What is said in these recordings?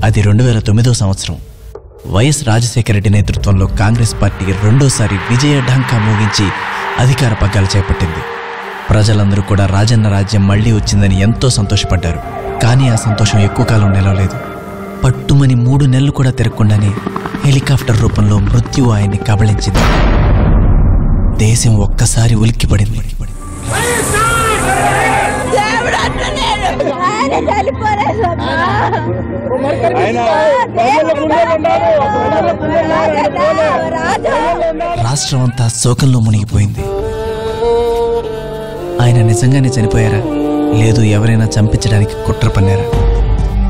అది 2009 సంవత్సరం. వైఎస్ రాజశేఖర రెడ్డి నేతృత్వంలో కాంగ్రెస్ పార్టీ రెండోసారి విజయ ఢంకా మోగించి అధికార పగ్గాలు చేపట్టింది. ప్రజలందరూ కూడా రాజన్న రాజ్యం మళ్లీ వచ్చిందని ఎంతో సంతోషపడ్డారు. కానీ ఆ సంతోషం ఎక్కువ కాలం నిలవలేదు. పట్టుమని 3 నెలలు కూడా తిరగకుండానే హెలికాప్టర్ రూపంలో మృత్యువు ఆయన్ని కబళించింది. దేశం ఒక్కసారి ఉలిక్కిపడింది. రాష్ట్రం అంతా శోకంలో మునిగిపోయింది. ఆయన నిజంగానే చనిపోయారా, లేదు ఎవరైనా చంపించడానికి కుట్ర పన్నారా,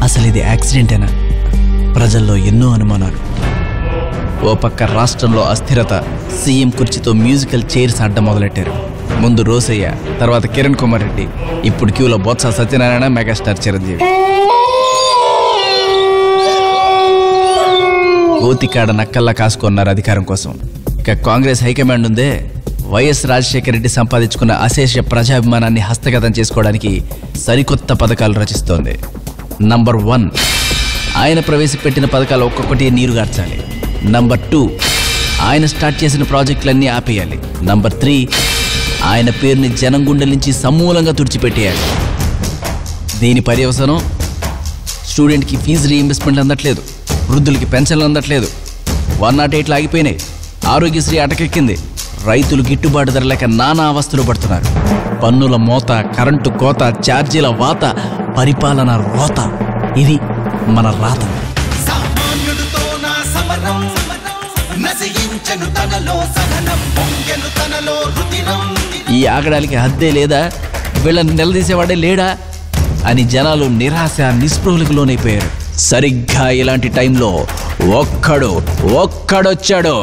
అసలు ఇది యాక్సిడెంటేనా? ప్రజల్లో ఎన్నో అనుమానాలు. ఓ పక్క రాష్ట్రంలో అస్థిరత. సీఎం కుర్చీతో మ్యూజికల్ చైర్స్ ఆడడం మొదలెట్టారు. ముందు రోసయ్య, తర్వాత కిరణ్ కుమార్ రెడ్డి, ఇప్పుడు క్యూలో బొత్స సత్యనారాయణ, మెగాస్టార్ చిరంజీవి. కోతికాడ నక్కల్లా కాసుకున్నారు అధికారం కోసం. ఇక కాంగ్రెస్ హైకమాండ్ ఉందే, వైఎస్ రాజశేఖర రెడ్డి సంపాదించుకున్న అశేష ప్రజాభిమానాన్ని హస్తగతం చేసుకోవడానికి సరికొత్త పథకాలు రచిస్తోంది. నంబర్ 1, ఆయన ప్రవేశపెట్టిన పథకాలు ఒక్కొక్కటి నీరుగార్చాలి. నంబర్ 2, ఆయన స్టార్ట్ చేసిన ప్రాజెక్టులన్నీ ఆపేయాలి. నంబర్ 3, ఆయన పేరుని జనం గుండెల నుంచి సమూలంగా తుడిచిపెట్టేయాలి. దీని పర్యవసనం, స్టూడెంట్కి ఫీజు రీఇంబర్స్మెంట్లు అందట్లేదు, వృద్ధులకి పెన్షన్లు అందట్లేదు, 108 ఆగిపోయినాయి, ఆరోగ్యశ్రీ అటకెక్కింది, రైతులు గిట్టుబాటు ధర లేక నానా అవస్థలు పడుతున్నారు, పన్నుల మోత, కరెంటు కోత, ఛార్జీల వాత, పరిపాలన రోత. ఇది మన రాత. ఈ ఆగడానికి హద్దే లేదా, వీళ్ళని నిలదీసేవాడే లేడా అని జనాలు నిరాశ నిస్పృహలకు లోనైపోయారు. సరిగ్గా ఇలాంటి టైంలో ఒక్కడొచ్చాడు,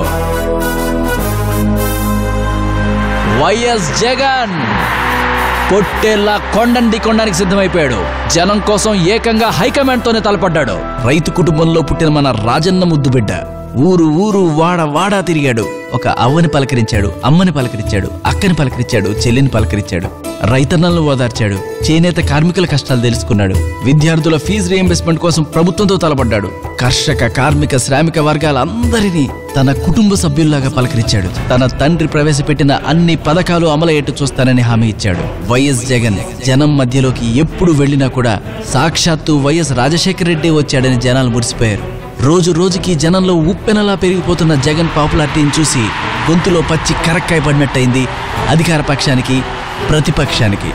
వైఎస్ జగన్. పొట్టేళ్లా కొండని కొనడానికి సిద్ధమైపోయాడు. జనం కోసం ఏకంగా హైకమాండ్తోనే తలపడ్డాడు. రైతు కుటుంబంలో పుట్టిన మన రాజన్న ముద్దు బిడ్డ ఊరు ఊరు వాడ వాడా తిరిగాడు. ఒక అవ్వని పలకరించాడు, అమ్మని పలకరించాడు, అక్కని పలకరించాడు, చెల్లిని పలకరించాడు, రైతన్నలను ఓదార్చాడు, చేనేత కార్మికుల కష్టాలు తెలుసుకున్నాడు, విద్యార్థుల ఫీజు రీఇంబర్స్మెంట్ కోసం ప్రభుత్వంతో తలపడ్డాడు, కర్షక కార్మిక శ్రామిక వర్గాలందరినీ తన కుటుంబ సభ్యుల్లాగా పలకరించాడు. తన తండ్రి ప్రవేశపెట్టిన అన్ని పథకాలు అమలయ్యేట్టు చూస్తానని హామీ ఇచ్చాడు. వైఎస్ జగన్ జనం మధ్యలోకి ఎప్పుడు వెళ్లినా కూడా సాక్షాత్తు వైఎస్ రాజశేఖర రెడ్డి వచ్చాడని జనాలు మురిసిపోయారు. రోజు రోజుకి జనంలో ఉప్పెనలా పెరిగిపోతున్న జగన్ పాపులారిటీని చూసి గొంతులో పచ్చి కరక్కాయ పడినట్టయింది అధికార పక్షానికి, ప్రతిపక్షానికి.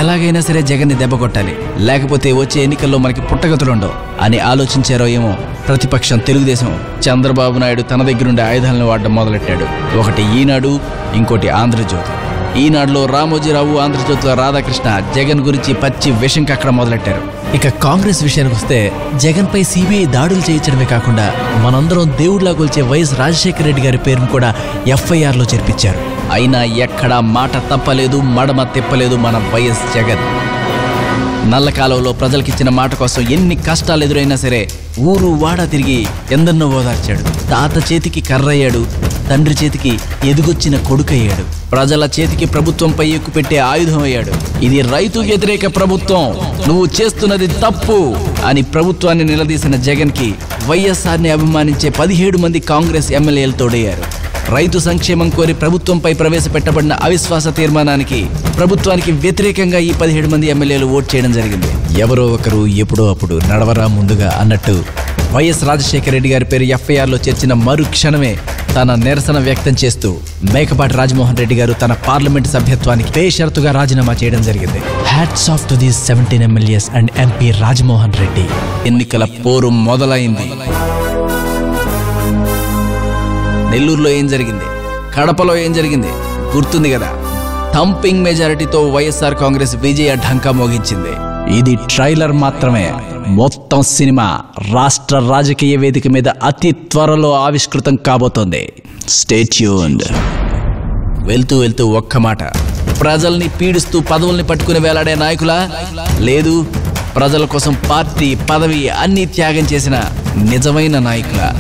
ఎలాగైనా సరే జగన్ని దెబ్బ కొట్టాలి, లేకపోతే వచ్చే ఎన్నికల్లో మనకి పుట్టగతులుండవు అని ఆలోచించారో ఏమో ప్రతిపక్షం తెలుగుదేశం. చంద్రబాబు నాయుడు తన దగ్గరుండే ఆయుధాలను వాడడం మొదలెట్టాడు. ఒకటి ఈనాడు, ఇంకోటి ఆంధ్రజ్యోతి. ఈనాడులో రామోజీరావు, ఆంధ్రజ్యోతిలో రాధాకృష్ణ జగన్ గురించి పచ్చి విషం కక్కడం మొదలెట్టారు. ఇక కాంగ్రెస్ విషయానికి వస్తే, జగన్ పై సిబిఐ దాడులు చేయించడమే కాకుండా మనందరం దేవుడిలా కొలిచే వైఎస్ రాజశేఖర రెడ్డి గారి పేరును కూడా FIRలో చేర్పించారు. అయినా ఎక్కడా మాట తప్పలేదు, మడమ తిప్పలేదు మన వైఎస్ జగన్. నల్ల కాలంలో ప్రజలకిచ్చిన మాట కోసం ఎన్ని కష్టాలు ఎదురైనా సరే ఊరు వాడా తిరిగి ఎందరినో ఓదార్చాడు. తాత చేతికి కర్రయ్యాడు, తండ్రి చేతికి ఎదుగొచ్చిన కొడుకయ్యాడు, ప్రజల చేతికి ప్రభుత్వంపై ఎక్కుపెట్టే ఆయుధం అయ్యాడు. ఇది రైతు వ్యతిరేక ప్రభుత్వం, నువ్వు చేస్తున్నది తప్పు అని ప్రభుత్వాన్ని నిలదీసిన జగన్ కి వైఎస్ఆర్ని అభిమానించే 17 మంది కాంగ్రెస్ ఎమ్మెల్యేలు తోడయ్యారు. రైతు సంక్షేమం కోరి ప్రభుత్వంపై ప్రవేశపెట్టబడిన అవిశ్వాస తీర్మానానికి ప్రభుత్వానికి వ్యతిరేకంగా ఈ 17 మంది ఎమ్మెల్యేలు ఓట్ చేయడం జరిగింది. ఎవరో ఒకరు ఎప్పుడో అప్పుడు నడవరా ముందుగా అన్నట్టు వైఎస్ రాజశేఖర రెడ్డి గారి పేరు FIRలో చేర్చిన మరు క్షణమే తన నిరసన వ్యక్తం చేస్తూ మేకపాటి రాజమోహన్ రెడ్డి గారు తన పార్లమెంట్ సభ్యత్వానికి బేషరతుగా రాజీనామా చేయడం జరిగింది. Hats off to these 17 MLAs and MP Rajamohan Reddy. ఎన్నికల పోరు మొదలైంది. నెల్లూరులో ఏం జరిగింది, కడపలో ఏం జరిగింది గుర్తుంది కదా. థంపింగ్ మెజారిటీతో వైఎస్ఆర్ కాంగ్రెస్ విజయ ఢంకా మోగించింది. ఇది ట్రైలర్ మాత్రమే. మొత్తం సినిమా రాష్ట్ర రాజకీయ వేదిక మీద అతి త్వరలో ఆవిష్కృతం కాబోతోంది. Stay tuned. వెళ్తూ వెళ్తూ ఒక్క మాట, ప్రజల్ని పీడిస్తూ పదవుల్ని పట్టుకుని వేలాడే నాయకులా, లేదు ప్రజల కోసం పార్టీ పదవి అన్ని త్యాగం చేసిన నిజమైన నాయకులా?